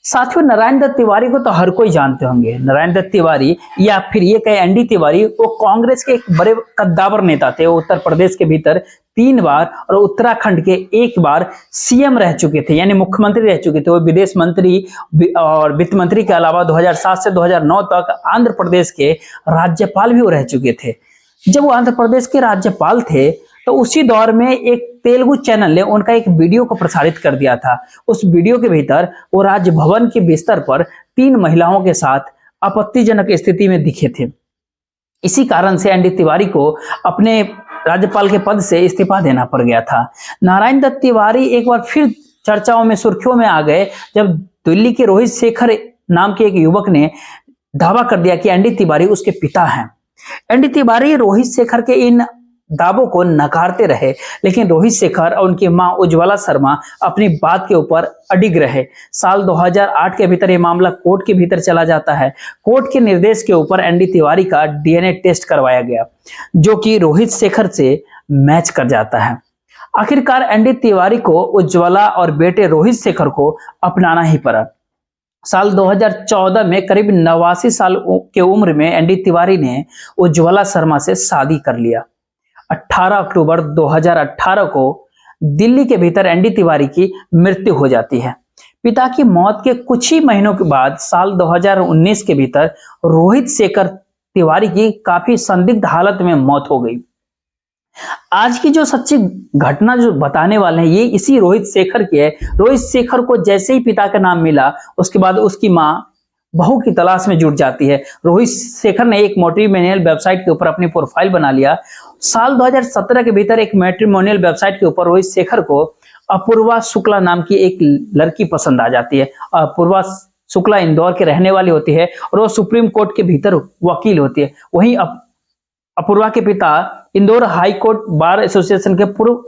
साथियों, नारायण दत्त तिवारी को तो हर कोई जानते होंगे। नारायण दत्त तिवारी या फिर ये कहे एनडी तिवारी, वो कांग्रेस के एक बड़े कद्दावर नेता थे। वो उत्तर प्रदेश के भीतर 3 बार और उत्तराखंड के 1 बार सीएम रह चुके थे, यानी मुख्यमंत्री रह चुके थे। वो विदेश मंत्री और वित्त मंत्री के अलावा 2007 से 2009 तक आंध्र प्रदेश के राज्यपाल भी वो रह चुके थे। जब वो आंध्र प्रदेश के राज्यपाल थे तो उसी दौर में एक तेलुगु चैनल ने उनका एक वीडियो को प्रसारित कर दिया था। उस वीडियो के भीतर वो राजभवन के बिस्तर पर 3 महिलाओं के साथ आपत्तिजनक स्थिति में दिखे थे। इसी कारण से एनडी तिवारी को अपने राज्यपाल के पद से इस्तीफा देना पड़ गया था। नारायण दत्त तिवारी एक बार फिर चर्चाओं में, सुर्खियों में आ गए जब दिल्ली के रोहित शेखर नाम के एक युवक ने दावा कर दिया कि एनडी तिवारी उसके पिता हैं। एनडी तिवारी रोहित शेखर के इन दावों को नकारते रहे, लेकिन रोहित शेखर और उनकी मां उज्ज्वला शर्मा अपनी बात के ऊपर अडिग रहे। साल 2008 के भीतर यह मामला कोर्ट के भीतर चला जाता है। कोर्ट के निर्देश के ऊपर एनडी तिवारी का डीएनए टेस्ट करवाया गया, जो कि रोहित शेखर से मैच कर जाता है। आखिरकार एनडी तिवारी को उज्ज्वला और बेटे रोहित शेखर को अपनाना ही पड़ा। साल 2014 में करीब 89 साल के उम्र में एनडी तिवारी ने उज्ज्वला शर्मा से शादी कर लिया। 18 अक्टूबर 2018 को दिल्ली के भीतर एनडी तिवारी की मृत्यु हो जाती है। पिता की मौत के कुछ ही महीनों के बाद साल 2019 के भीतर रोहित शेखर तिवारी की काफी संदिग्ध हालत में मौत हो गई। आज की जो सच्ची घटना जो बताने वाले हैं, ये इसी रोहित शेखर की है। रोहित शेखर को जैसे ही पिता का नाम मिला, उसके बाद उसकी मां बहू की तलाश में जुट जाती है। रोहित शेखर ने एक मैट्रिमोनियल वेबसाइट के ऊपर अपनी प्रोफाइल बना लिया। साल 2017 के भीतर एक मैट्रिमोनियल वेबसाइट के ऊपर रोहित शेखर को अपूर्वा शुक्ला नाम की एक लड़की पसंद आ जाती है। अपूर्वा शुक्ला इंदौर के रहने वाली होती है और वो सुप्रीम कोर्ट के भीतर वकील होती है। वहीं अपूर्वा के पिता Indore high court bar association के पूर्व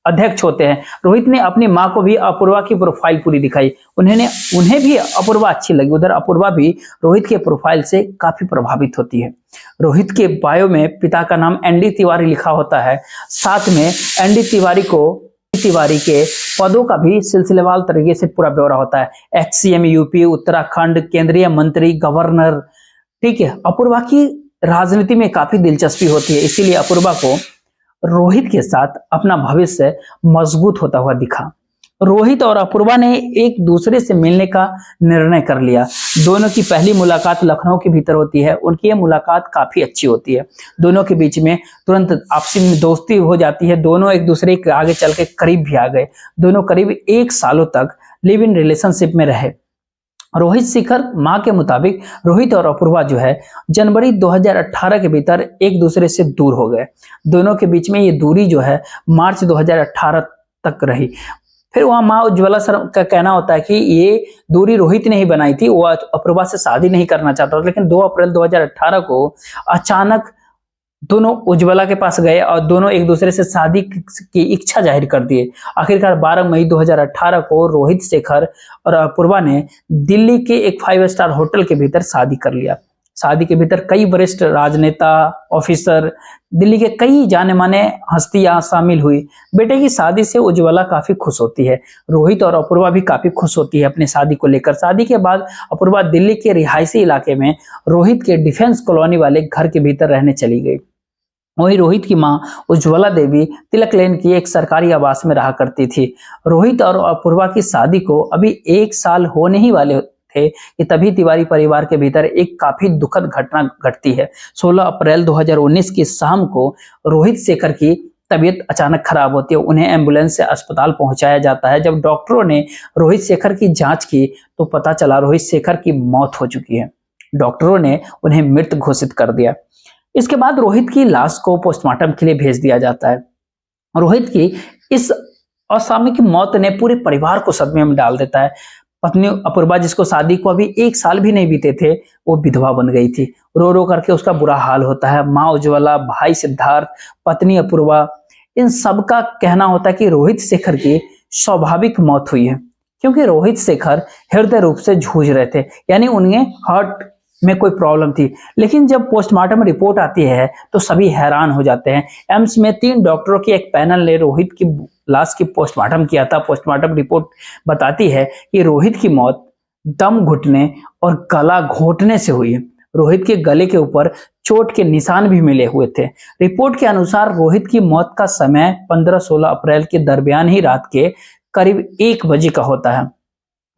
अध्यक्ष होते हैं। रोहित ने अपनी मां को भी अपूर्वा की प्रोफाइल पूरी दिखाई। उन्हें भी अपूर्वा अच्छी लगी। उधर अपूर्वा भी रोहित के प्रोफाइल से काफी प्रभावित होती है। रोहित के बायो में पिता का नाम एनडी तिवारी लिखा होता है। साथ में एनडी तिवारी के पदों का भी सिलसिलेवार तरीके से पूरा ब्यौरा होता है। एक्स-सीएम यूपी, उत्तराखंड, केंद्रीय मंत्री, गवर्नर। ठीक है, अपूर्वा की राजनीति में काफी दिलचस्पी होती है, इसीलिए अपूर्वा को रोहित के साथ अपना भविष्य मजबूत होता हुआ दिखा। रोहित और अपूर्वा ने एक दूसरे से मिलने का निर्णय कर लिया। दोनों की पहली मुलाकात लखनऊ के भीतर होती है। उनकी यह मुलाकात काफी अच्छी होती है। दोनों के बीच में तुरंत आपसी में दोस्ती हो जाती है। दोनों एक दूसरे के आगे चल के करीब भी आ गए। दोनों करीब 1 सालों तक लिव इन रिलेशनशिप में रहे। रोहित शेखर मां के मुताबिक रोहित और अपूर्वा जो है जनवरी 2018 के भीतर एक दूसरे से दूर हो गए। दोनों के बीच में ये दूरी जो है मार्च 2018 तक रही। फिर वहां मां उज्ज्वला शर्मा का कहना होता है कि ये दूरी रोहित ने ही बनाई थी। वो अपूर्वा से शादी नहीं करना चाहता था, लेकिन 2 अप्रैल 2018 को अचानक दोनों उज्ज्वला के पास गए और दोनों एक दूसरे से शादी की इच्छा जाहिर कर दिए। आखिरकार 12 मई 2018 को रोहित शेखर और अपूर्वा ने दिल्ली के एक 5 स्टार होटल के भीतर शादी कर लिया। शादी के भीतर कई वरिष्ठ राजनेता, ऑफिसर, दिल्ली के कई जाने माने हस्तियां शामिल हुई। बेटे की शादी से उज्ज्वला काफी खुश होती है। रोहित और अपूर्वा भी काफी खुश होती है अपनी शादी को लेकर। शादी के बाद अपूर्वा दिल्ली के रिहायशी इलाके में रोहित के डिफेंस कॉलोनी वाले घर के भीतर रहने चली गई। वहीं रोहित की मां उज्ज्वला देवी तिलक लेन की एक सरकारी आवास में रहा करती थी। रोहित और अपूर्वा की शादी को अभी 1 साल होने ही वाले थे कि तभी तिवारी परिवार के भीतर एक काफी दुखद घटना घटती है। 16 अप्रैल 2019 की शाम को रोहित शेखर की तबीयत अचानक खराब होती है। उन्हें एम्बुलेंस से अस्पताल पहुंचाया जाता है। जब डॉक्टरों ने रोहित शेखर की जांच की तो पता चला रोहित शेखर की मौत हो चुकी है। डॉक्टरों ने उन्हें मृत घोषित कर दिया। इसके बाद रोहित की लाश को पोस्टमार्टम के लिए भेज दिया जाता है। रोहित की इस असामयिक मौत ने पूरे परिवार को सदमे में डाल देता है। पत्नी अपूर्वा, जिसको शादी को अभी 1 साल भी नहीं बीते थे, वो विधवा बन गई थी। रो रो करके उसका बुरा हाल होता है। माँ उज्ज्वला, भाई सिद्धार्थ, पत्नी अपूर्वा, इन सबका कहना होता है कि रोहित शेखर की स्वाभाविक मौत हुई है, क्योंकि रोहित शेखर हृदय रूप से जूझ रहे थे, यानी उन्हें हार्ट में कोई प्रॉब्लम थी। लेकिन जब पोस्टमार्टम रिपोर्ट आती है तो सभी हैरान हो जाते हैं। एम्स में 3 डॉक्टरों की एक पैनल ने रोहित की लाश की पोस्टमार्टम किया था। पोस्टमार्टम रिपोर्ट बताती है कि रोहित की मौत दम घुटने और गला घोटने से हुई। रोहित के गले के ऊपर चोट के निशान भी मिले हुए थे। रिपोर्ट के अनुसार रोहित की मौत का समय 15-16 अप्रैल के दरमियान ही रात के करीब 1 बजे का होता है।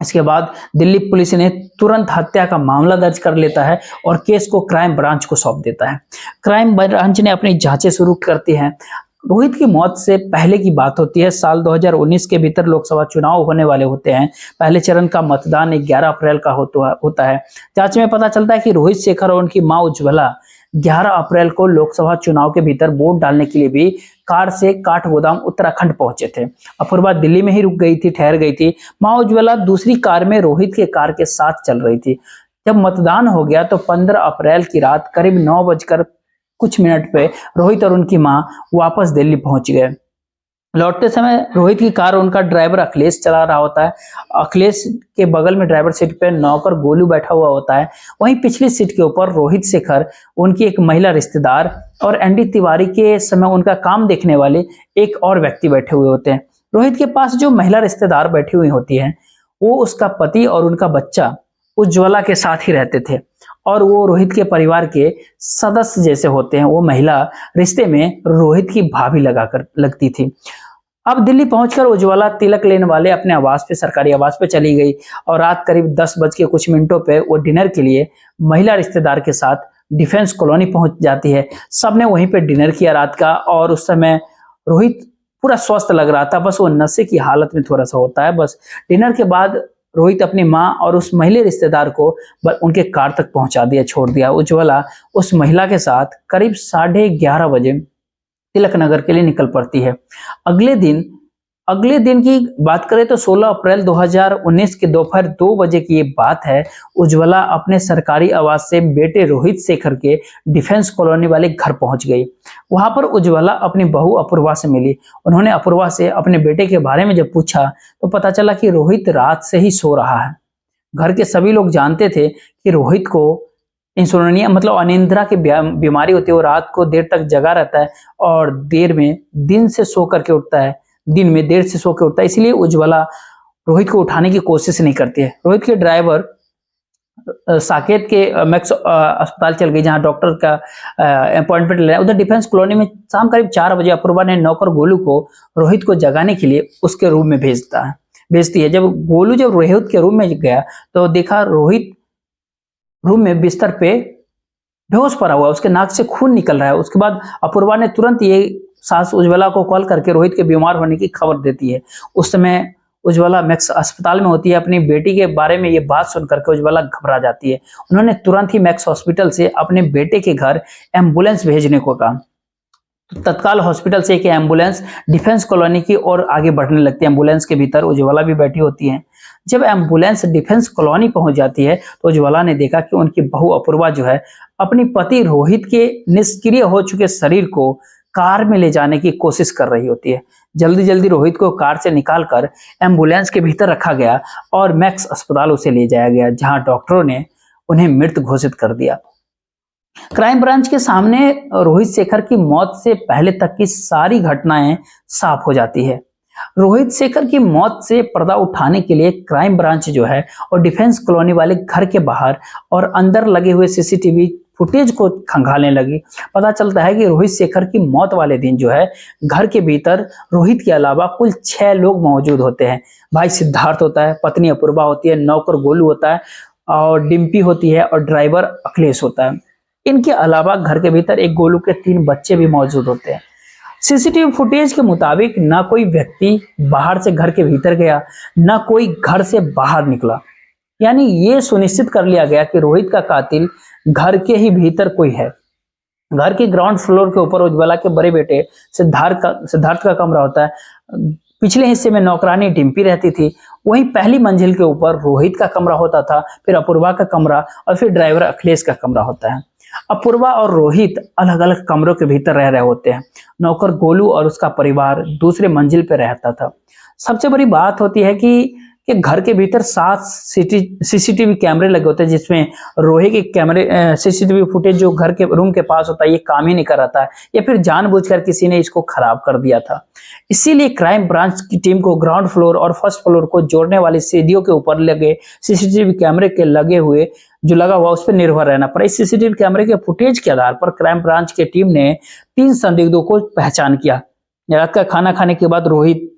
इसके बाद दिल्ली पुलिस ने तुरंत हत्या का मामला दर्ज कर लेता है और केस को क्राइम ब्रांच को सौंप देता है। क्राइम ब्रांच ने अपनी जांचें शुरू करती हैं। रोहित की मौत से पहले की बात होती है, साल 2019 के भीतर लोकसभा चुनाव होने वाले होते हैं। पहले चरण का मतदान 11 अप्रैल का होता है। जांच में पता चलता है कि रोहित शेखर और उनकी मां उज्ज्वला 11 अप्रैल को लोकसभा चुनाव के भीतर वोट डालने के लिए भी कार से काठगोदाम उत्तराखंड पहुंचे थे। अपूर्वा दिल्ली में ही रुक गई थी, ठहर गई थी। मां उज्ज्वला दूसरी कार में रोहित के कार के साथ चल रही थी। जब मतदान हो गया तो 15 अप्रैल की रात करीब 9 बजकर कुछ मिनट पे रोहित और उनकी मां वापस दिल्ली पहुंच गए। लौटते समय रोहित की कार उनका ड्राइवर अखिलेश चला रहा होता है। अखिलेश के बगल में ड्राइवर सीट पे नौकर गोलू बैठा हुआ होता है। वहीं पिछली सीट के ऊपर रोहित शेखर, उनकी एक महिला रिश्तेदार और एनडी तिवारी के समय उनका काम देखने वाले एक और व्यक्ति बैठे हुए होते हैं। रोहित के पास जो महिला रिश्तेदार बैठी हुई होती है वो उसका पति और उनका बच्चा उज्ज्वला के साथ ही रहते थे और वो रोहित के परिवार के सदस्य जैसे होते हैं। वो महिला रिश्ते में रोहित की भाभी लगती थी। अब दिल्ली पहुंचकर उज्ज्वला तिलक लेने वाले अपने आवास पे, सरकारी आवास पे चली गई और रात करीब 10 बज के कुछ मिनटों पे वो डिनर के लिए महिला रिश्तेदार के साथ डिफेंस कॉलोनी पहुंच जाती है। सबने वहीं पे डिनर किया रात का और उस समय रोहित पूरा स्वस्थ लग रहा था, बस वो नशे की हालत में थोड़ा सा होता है। बस डिनर के बाद रोहित अपनी माँ और उस महिला रिश्तेदार को उनके कार तक पहुंचा दिया, छोड़ दिया। उज्ज्वला उस महिला के साथ करीब 11:30 बजे तिलक नगर के लिए निकल पड़ती है। अगले दिन की बात करें तो 16 अप्रैल 2019 के दोपहर 2 बजे की ये बात है। उज्ज्वला अपने सरकारी आवास से बेटे रोहित शेखर के डिफेंस कॉलोनी वाले घर पहुंच गई। वहां पर उज्ज्वला अपनी बहू अपूर्वा से मिली। उन्होंने अपूर्वा से अपने बेटे के बारे में जब पूछा तो पता चला कि रोहित रात से ही सो रहा है। घर के सभी लोग जानते थे कि रोहित को इंसोम्निया मतलब अनिद्रा की बीमारी होती है। वो रात को देर तक जगा रहता है और दिन से सो करके उठता है, दिन में देर से सो के उठता है। इसलिए उज्ज्वला रोहित को उठाने की कोशिश नहीं करती है। रोहित के ड्राइवर साकेत के मैक्स अस्पताल चल गई जहां डॉक्टर का अपॉइंटमेंट ले रहा है। उधर डिफेंस कॉलोनी में शाम करीब 4 बजे अपूर्वा ने नौकर गोलू को रोहित को जगाने के लिए उसके रूम में भेजती है। जब गोलू रोहित के रूम में गया तो देखा रोहित रूम में बिस्तर पे बेहोश पड़ा हुआ, उसके नाक से खून निकल रहा है। उसके बाद अपूर्वा ने तुरंत ये सास उज्ज्वला को कॉल करके रोहित के बीमार होने की खबर देती है। उस समय उज्ज्वला मैक्स अस्पताल में होती है। अपनी बेटी के बारे में ये बात सुनकर के उज्ज्वला घबरा जाती है। उन्होंने तुरंत ही मैक्स हॉस्पिटल से अपने बेटे के घर एम्बुलेंस भेजने को कहा। तो तत्काल हॉस्पिटल से एक एम्बुलेंस डिफेंस कॉलोनी की ओर आगे बढ़ने लगती है। एम्बुलेंस के भीतर उज्ज्वला भी बैठी होती है। जब एम्बुलेंस डिफेंस कॉलोनी पहुंच जाती है तो उज्ज्वला ने देखा कि उनकी बहू अपूर्वा जो है अपनी पति रोहित के निष्क्रिय हो चुके शरीर को कार में ले जाने की कोशिश कर रही होती है। जल्दी जल्दी रोहित को कार से निकालकर एम्बुलेंस के भीतर रखा गया और मैक्स अस्पताल उसे ले जाया गया, जहां डॉक्टरों ने उन्हें मृत घोषित कर दिया। क्राइम ब्रांच के सामने रोहित शेखर की मौत से पहले तक की सारी घटनाएं साफ हो जाती है। रोहित शेखर की मौत से पर्दा उठाने के लिए क्राइम ब्रांच जो है और डिफेंस कॉलोनी वाले घर के बाहर और अंदर लगे हुए सीसीटीवी फुटेज को खंगालने लगी। पता चलता है कि रोहित शेखर की मौत वाले दिन जो है घर के भीतर रोहित के अलावा कुल 6 लोग मौजूद होते हैं। भाई सिद्धार्थ होता है, पत्नी अपूर्वा होती है, नौकर गोलू होता है और डिम्पी होती है और ड्राइवर अखिलेश होता है। इनके अलावा घर के भीतर एक गोलू के 3 बच्चे भी मौजूद होते हैं। सीसीटीवी फुटेज के मुताबिक ना कोई व्यक्ति बाहर से घर के भीतर गया, ना कोई घर से बाहर निकला। यानी ये सुनिश्चित कर लिया गया कि रोहित का कातिल घर के ही भीतर कोई है। घर के ग्राउंड फ्लोर के ऊपर उज्ज्वला के बड़े बेटे सिद्धार्थ का कमरा होता है। पिछले हिस्से में नौकरानी डिम्पी रहती थी। वहीं पहली मंजिल के ऊपर रोहित का कमरा होता था, फिर अपूर्वा का कमरा और फिर ड्राइवर अखिलेश का कमरा होता है। अपूर्वा और रोहित अलग अलग कमरों के भीतर रह रहे होते हैं। नौकर गोलू और उसका परिवार दूसरे मंजिल पर रहता था। सबसे बड़ी बात होती है कि कि घर के भीतर 7 सीसीटीवी कैमरे लगे होते हैं, जिसमें रोहे के कैमरे सीसीटीवी फुटेज जो घर के रूम के पास होता है ये काम ही नहीं कर रहा था, या फिर जानबूझकर किसी ने इसको खराब कर दिया था। इसीलिए क्राइम ब्रांच की टीम को ग्राउंड फ्लोर और फर्स्ट फ्लोर को जोड़ने वाली सीढ़ियों के ऊपर लगे सीसीटीवी कैमरे के लगे हुए जो लगा हुआ उस पर निर्भर रहना पड़ा। इस सीसीटीवी कैमरे के फुटेज के आधार पर क्राइम ब्रांच की टीम ने 3 संदिग्धों को पहचान किया। रात का खाना खाने के बाद रोहित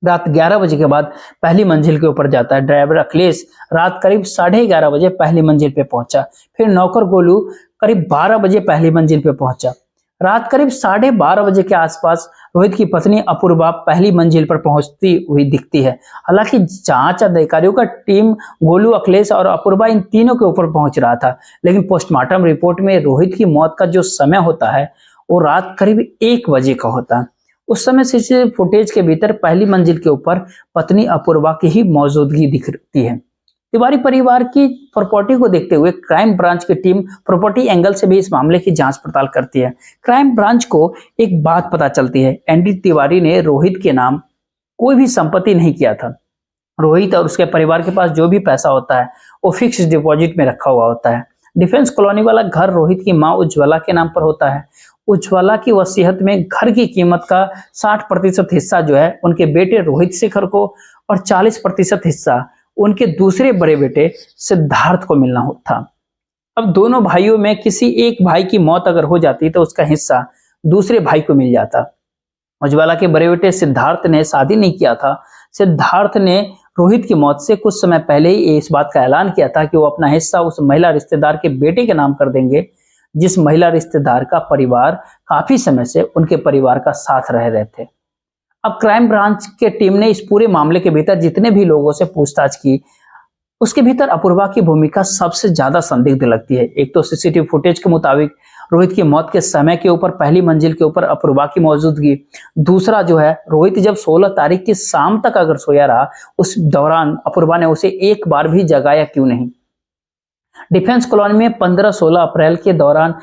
रात 11 बजे के बाद पहली मंजिल के ऊपर जाता है। ड्राइवर अखिलेश रात करीब 11:30 बजे पहली मंजिल पे पहुंचा। फिर नौकर गोलू करीब 12 बजे पहली मंजिल पे पहुंचा। रात करीब 12:30 बजे के आसपास रोहित की पत्नी अपूर्वा पहली मंजिल पर पहुंचती हुई दिखती है। हालांकि जांच अधिकारियों का टीम गोलू, अखिलेश और अपूर्वा इन तीनों के ऊपर पहुंच रहा था, लेकिन पोस्टमार्टम रिपोर्ट में रोहित की मौत का जो समय होता है वो रात करीब 1 बजे का होता है। उस समय सीसीटीवी फुटेज के भीतर पहली मंजिल के ऊपर पत्नी अपूर्वा की ही मौजूदगी दिखती है। तिवारी परिवार की प्रॉपर्टी को देखते हुए क्राइम ब्रांच की टीम प्रॉपर्टी एंगल से भी इस मामले की जांच पड़ताल करती है। क्राइम ब्रांच को एक बात पता चलती है, एनडी तिवारी ने रोहित के नाम कोई भी संपत्ति नहीं किया था। रोहित और उसके परिवार के पास जो भी पैसा होता है वो फिक्स डिपॉजिट में रखा हुआ होता है। डिफेंस कॉलोनी वाला घर रोहित की माँ उज्ज्वला के नाम पर होता है। उज्ज्वला की वसीयत में घर की कीमत का 60% हिस्सा जो है उनके बेटे रोहित शेखर को और 40% हिस्सा उनके दूसरे बड़े बेटे सिद्धार्थ को मिलना था। अब दोनों भाइयों में किसी एक भाई की मौत अगर हो जाती तो उसका हिस्सा दूसरे भाई को मिल जाता। उज्ज्वला के बड़े बेटे सिद्धार्थ ने शादी नहीं किया था। सिद्धार्थ ने रोहित की मौत से कुछ समय पहले ही इस बात का ऐलान किया था कि वो अपना हिस्सा उस महिला रिश्तेदार के बेटे के नाम कर देंगे, जिस महिला रिश्तेदार का परिवार काफी समय से उनके परिवार का साथ रह रहे थे। अब क्राइम ब्रांच के टीम ने इस पूरे मामले के भीतर जितने भी लोगों से पूछताछ की, उसके भीतर अपूर्वा की भूमिका सबसे ज्यादा संदिग्ध लगती है। एक तो सीसीटीवी फुटेज के मुताबिक रोहित की मौत के समय के ऊपर पहली मंजिल के ऊपर अपूर्वा की मौजूदगी। दूसरा जो है, रोहित जब 16 तारीख की शाम तक अगर सोया रहा, उस दौरान अपूर्वा ने उसे एक बार भी जगाया क्यों नहीं। डिफेंस कॉलोनी में 15-16 अप्रैल के दौरान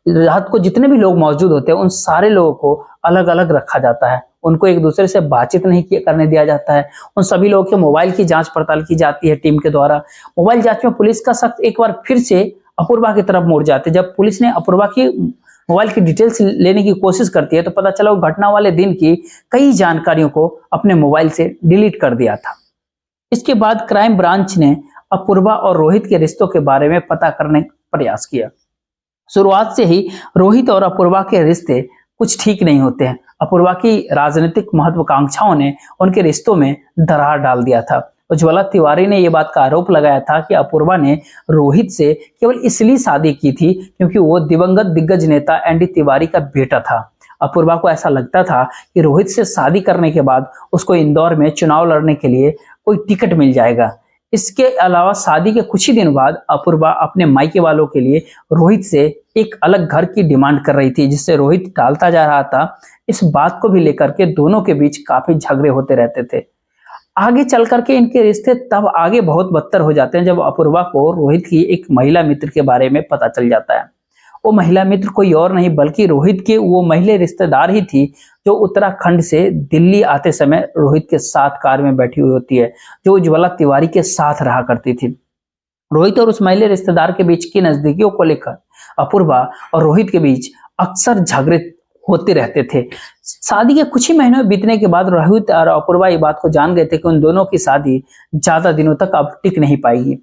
रात को जितने भी लोग मौजूद होते हैं उन सारे लोगों को अलग अलग रखा जाता है। उनको एक दूसरे से बातचीत नहीं करने दिया जाता है। उन सभी लोगों के मोबाइल की जांच पड़ताल की जाती है टीम के द्वारा। मोबाइल जांच में पुलिस का शक एक बार फिर से अपूर्वा की तरफ मुड़ जाते हैं। जब पुलिस ने अपूर्वा की मोबाइल की डिटेल्स लेने की कोशिश करती है तो पता चला वो घटना वाले दिन की कई जानकारियों को अपने मोबाइल से डिलीट कर दिया था। इसके बाद क्राइम ब्रांच ने अपूर्वा और रोहित के रिश्तों के बारे में पता करने का प्रयास किया। शुरुआत से ही रोहित और अपूर्वा के रिश्ते कुछ ठीक नहीं होते हैं। अपूर्वा की राजनीतिक महत्वाकांक्षाओं ने उनके रिश्तों में दरार डाल दिया था। उज्ज्वला तिवारी ने यह बात का आरोप लगाया था कि अपूर्वा ने रोहित से केवल इसलिए शादी की थी क्योंकि वो दिवंगत दिग्गज नेता एनडी तिवारी का बेटा था। अपूर्वा को ऐसा लगता था कि रोहित से शादी करने के बाद उसको इंदौर में चुनाव लड़ने के लिए कोई टिकट मिल जाएगा। इसके अलावा शादी के कुछ ही दिन बाद अपूर्वा अपने मायके वालों के लिए रोहित से एक अलग घर की डिमांड कर रही थी, जिससे रोहित टालता जा रहा था। इस बात को भी लेकर के दोनों के बीच काफी झगड़े होते रहते थे। आगे चल करके इनके रिश्ते तब आगे बहुत बदतर हो जाते हैं जब अपूर्वा को रोहित की एक महिला मित्र के बारे में पता चल जाता है। वो महिला मित्र कोई और नहीं बल्कि रोहित के वो महिला रिश्तेदार ही थी जो उत्तराखंड से दिल्ली आते समय रोहित के साथ कार में बैठी हुई होती है, जो उज्ज्वला तिवारी के साथ रहा करती थी। रोहित और उस महिला रिश्तेदार के बीच की नजदीकियों को लेकर अपूर्वा और रोहित के बीच अक्सर झगड़े होते रहते थे। शादी के कुछ ही महीनों बीतने के बाद रोहित और अपूर्वा ये बात को जान गए थे कि उन दोनों की शादी ज्यादा दिनों तक अब टिक नहीं पाएगी।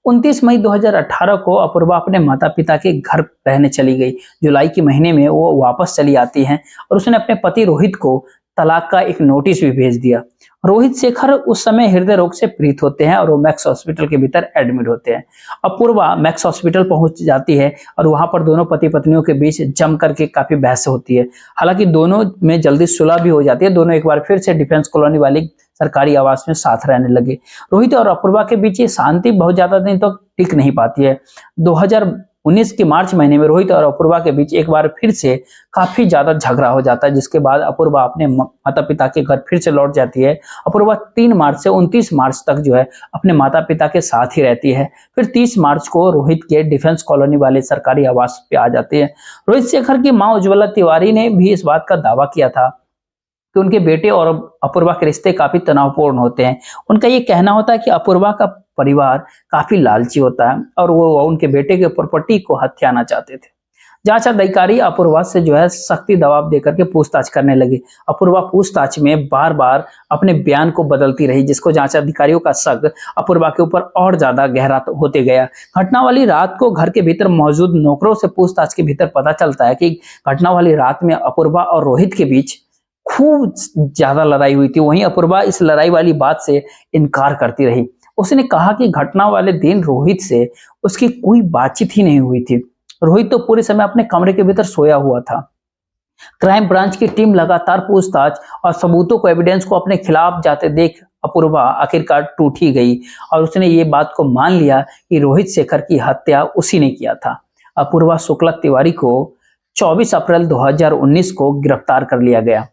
29 मई 2018 को अपूर्वा अपने माता पिता के घर रहने चली गई। जुलाई के महीने में वो वापस चली आती हैं और उसने अपने पति रोहित को तलाक का एक नोटिस भी भेज दिया। रोहित शेखर उस समय हृदय रोग से पीड़ित होते हैं और वो मैक्स हॉस्पिटल के भीतर एडमिट होते हैं। अपूर्वा मैक्स हॉस्पिटल पहुंच जाती है और वहां पर दोनों पति पत्नियों के बीच जम करके काफी बहस होती है। हालांकि दोनों में जल्दी सुलह भी हो जाती है। दोनों एक बार फिर से डिफेंस कॉलोनी वाली सरकारी आवास में साथ रहने लगे। रोहित और अपूर्वा के बीच ये शांति बहुत ज्यादा दिन तक टिक नहीं पाती है। 2019 के मार्च महीने में रोहित और अपूर्वा के बीच एक बार फिर से काफी ज्यादा झगड़ा हो जाता है, जिसके बाद अपूर्वा अपने माता पिता के घर फिर से लौट जाती है। अपूर्वा 3 मार्च से 29 मार्च तक जो है अपने माता पिता के साथ ही रहती है। फिर 30 मार्च को रोहित के डिफेंस कॉलोनी वाले सरकारी आवास पे आ जाते हैं। रोहित शेखर की मां उज्ज्वला तिवारी ने भी इस बात का दावा किया था कि उनके बेटे और अपूर्वा के रिश्ते काफी तनावपूर्ण होते हैं। उनका ये कहना होता है कि अपूर्वा का परिवार काफी लालची होता है और वो उनके बेटे के प्रॉपर्टी को हथियाना चाहते थे। जांच अधिकारी अपूर्वा से जो है सख्ती दबाव देकर के पूछताछ करने लगे। अपूर्वा पूछताछ में बार बार अपने बयान को बदलती रही, जिसको जांच अधिकारियों का शक अपूर्वा के ऊपर और ज्यादा गहरा होते गया। घटना वाली रात को घर के भीतर मौजूद नौकरों से पूछताछ के भीतर पता चलता है कि घटना वाली रात में अपूर्वा और रोहित के बीच खूब ज्यादा लड़ाई हुई थी। वहीं अपूर्वा इस लड़ाई वाली बात से इनकार करती रही। उसने कहा कि घटना वाले दिन रोहित से उसकी कोई बातचीत ही नहीं हुई थी। रोहित तो पूरे समय अपने कमरे के भीतर सोया हुआ था। क्राइम ब्रांच की टीम लगातार पूछताछ और सबूतों को एविडेंस को अपने खिलाफ जाते देख अपूर्वा आखिरकार टूट ही गई और उसने ये बात को मान लिया कि रोहित शेखर की हत्या उसी ने किया था। अपूर्वा शुक्ला तिवारी को 24 अप्रैल 2019 को गिरफ्तार कर लिया गया।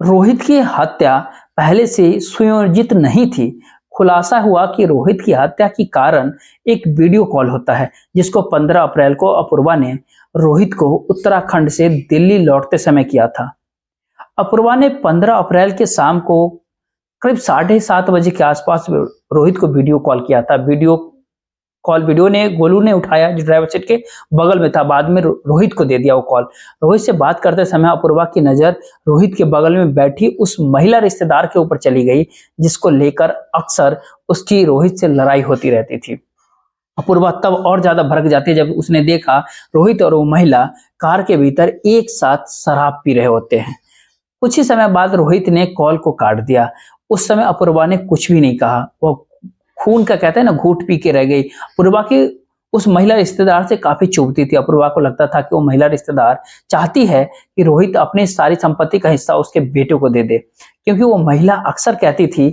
रोहित की हत्या पहले से सुयोजित नहीं थी। खुलासा हुआ कि रोहित की हत्या की कारण एक वीडियो कॉल होता है, जिसको 15 अप्रैल को अपूर्वा ने रोहित को उत्तराखंड से दिल्ली लौटते समय किया था। अपूर्वा ने 15 अप्रैल के शाम को करीब 7:30 बजे के आसपास रोहित को वीडियो कॉल किया था। वीडियो ने गोलू ने उठाया, जो ड्राइवर सीट के बगल में था। बाद में रोहित को दे दिया वो कॉल। रोहित से बात करते समय अपूर्वा की नजर रोहित के बगल में बैठी उस महिला रिश्तेदार के ऊपर चली गई, जिसको लेकर अक्सर उसकी रोहित से लड़ाई होती रहती थी। अपूर्वा तब और ज्यादा भड़क जाती है जब उसने देखा रोहित और वो महिला कार के भीतर एक साथ शराब पी रहे होते हैं। कुछ ही समय बाद रोहित ने कॉल को काट दिया। उस समय अपूर्वा ने कुछ भी नहीं कहा। वो खून का कहते हैं ना, घूंट पी के रह गई। अपूर्वा की उस महिला रिश्तेदार से काफी चुभती थी। अपूर्वा को लगता था कि वो महिला रिश्तेदार चाहती है कि रोहित अपनी सारी संपत्ति का हिस्सा उसके बेटे को दे दे, क्योंकि वो महिला अक्सर कहती थी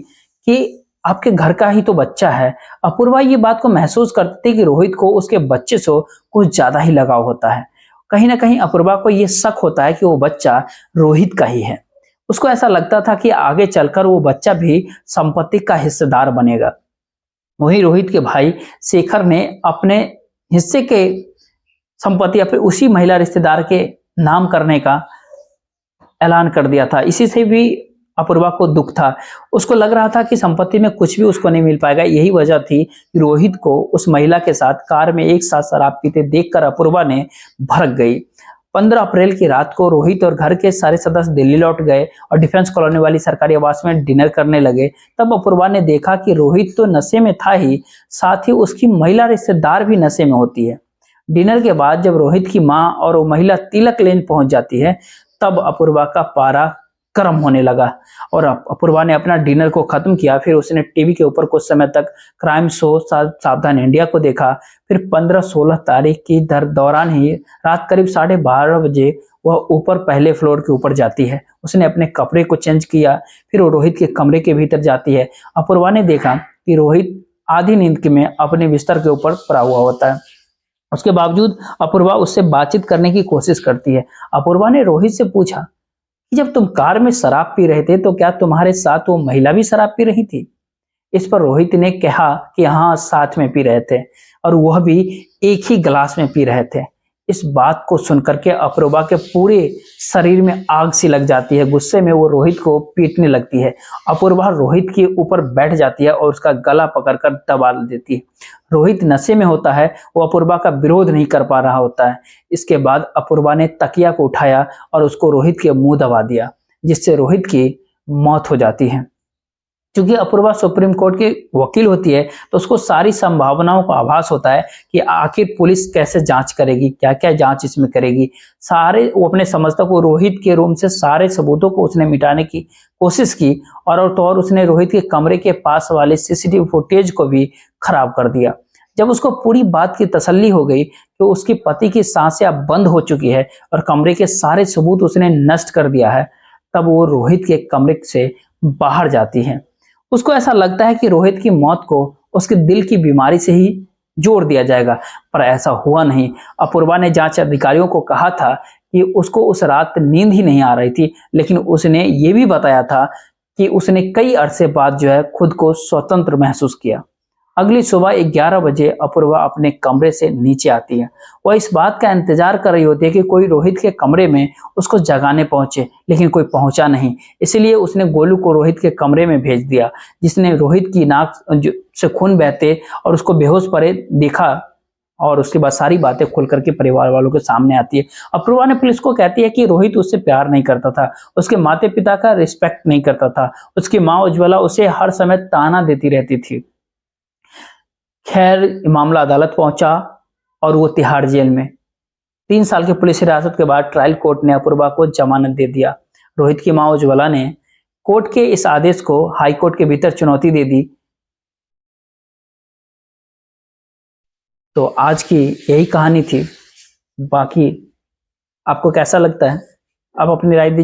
कि आपके घर का ही तो बच्चा है। अपूर्वा ये बात को महसूस करती थी कि रोहित को उसके बच्चे से कुछ ज्यादा ही लगाव होता है। कहीं ना कहीं अपूर्वा को ये शक होता है कि वो बच्चा रोहित का ही है। उसको ऐसा लगता था कि आगे चलकर वो बच्चा भी संपत्ति का हिस्सेदार बनेगा। वहीं रोहित के भाई शेखर ने अपने हिस्से के संपत्ति या फिर उसी महिला रिश्तेदार के नाम करने का ऐलान कर दिया था। इसी से भी अपूर्वा को दुख था। उसको लग रहा था कि संपत्ति में कुछ भी उसको नहीं मिल पाएगा। यही वजह थी कि रोहित को उस महिला के साथ कार में एक साथ शराब पीते देखकर अपूर्वा ने भड़क गई। 15 अप्रैल की रात को रोहित और घर के सारे सदस्य दिल्ली लौट गए और डिफेंस कॉलोनी वाली सरकारी आवास में डिनर करने लगे। तब अपूर्वा ने देखा कि रोहित तो नशे में था ही, साथ ही उसकी महिला रिश्तेदार भी नशे में होती है। डिनर के बाद जब रोहित की मां और वो महिला तिलक लेन पहुंच जाती है, तब अपूर्वा का पारा गर्म होने लगा और अपूर्वा ने अपना डिनर को खत्म किया। फिर उसने टीवी के ऊपर कुछ समय तक क्राइम शो सावधान इंडिया को देखा। फिर 15-16 तारीख की दौरान ही रात करीब 12:30 बजे वह ऊपर पहले फ्लोर के ऊपर जाती है। उसने अपने कपड़े को चेंज किया, फिर वो रोहित के कमरे के भीतर जाती है। अपूर्वा ने देखा कि रोहित आधी नींद में अपने बिस्तर के ऊपर पड़ा हुआ होता है। उसके बावजूद अपूर्वा उससे बातचीत करने की कोशिश करती है। अपूर्वा ने रोहित से पूछा कि जब तुम कार में शराब पी रहे थे तो क्या तुम्हारे साथ वो महिला भी शराब पी रही थी? इस पर रोहित ने कहा कि हाँ, साथ में पी रहे थे और वह भी एक ही गिलास में पी रहे थे। इस बात को सुनकर के अपूर्वा के पूरे शरीर में आग सी लग जाती है। गुस्से में वो रोहित को पीटने लगती है। अपूर्वा रोहित के ऊपर बैठ जाती है और उसका गला पकड़कर दबा देती है। रोहित नशे में होता है, वो अपूर्वा का विरोध नहीं कर पा रहा होता है। इसके बाद अपूर्वा ने तकिया को उठाया और उसको रोहित के मुंह दबा दिया, जिससे रोहित की मौत हो जाती है। क्योंकि अपूर्वा सुप्रीम कोर्ट की वकील होती है, तो उसको सारी संभावनाओं का आभास होता है कि आखिर पुलिस कैसे जांच करेगी, क्या क्या जांच इसमें करेगी। सारे वो अपने समझता को रोहित के रूम से सारे सबूतों को उसने मिटाने की कोशिश की और तो और उसने रोहित के कमरे के पास वाले सीसीटीवी फुटेज को भी खराब कर दिया। जब उसको पूरी बात की तसल्ली हो गई कि उसकी पति की सांसें अब बंद हो चुकी है और कमरे के सारे सबूत उसने नष्ट कर दिया है, तब वो रोहित के कमरे से बाहर जाती है। उसको ऐसा लगता है कि रोहित की मौत को उसके दिल की बीमारी से ही जोड़ दिया जाएगा, पर ऐसा हुआ नहीं। अपूर्वा ने जांच अधिकारियों को कहा था कि उसको उस रात नींद ही नहीं आ रही थी, लेकिन उसने ये भी बताया था कि उसने कई अरसे बाद जो है खुद को स्वतंत्र महसूस किया। अगली सुबह 11 बजे अपूर्वा अपने कमरे से नीचे आती है। वह इस बात का इंतजार कर रही होती है कि कोई रोहित के कमरे में उसको जगाने पहुंचे, लेकिन कोई पहुंचा नहीं। इसलिए उसने गोलू को रोहित के कमरे में भेज दिया, जिसने रोहित की नाक से खून बहते और उसको बेहोश पड़े देखा। और उसके बाद सारी बातें खुल करके परिवार वालों के सामने आती है। अपूर्वा ने पुलिस को कहती है कि रोहित उससे प्यार नहीं करता था, उसके माता पिता का रिस्पेक्ट नहीं करता था, उसकी माँ उज्ज्वला उसे हर समय ताना देती रहती थी। खैर, मामला अदालत पहुंचा और वो तिहाड़ जेल में 3 साल की पुलिस हिरासत के बाद ट्रायल कोर्ट ने अपूर्वा को जमानत दे दिया। रोहित की मां उज्ज्वला ने कोर्ट के इस आदेश को हाई कोर्ट के भीतर चुनौती दे दी। तो आज की यही कहानी थी। बाकी आपको कैसा लगता है? आप अपनी राय दीजिए।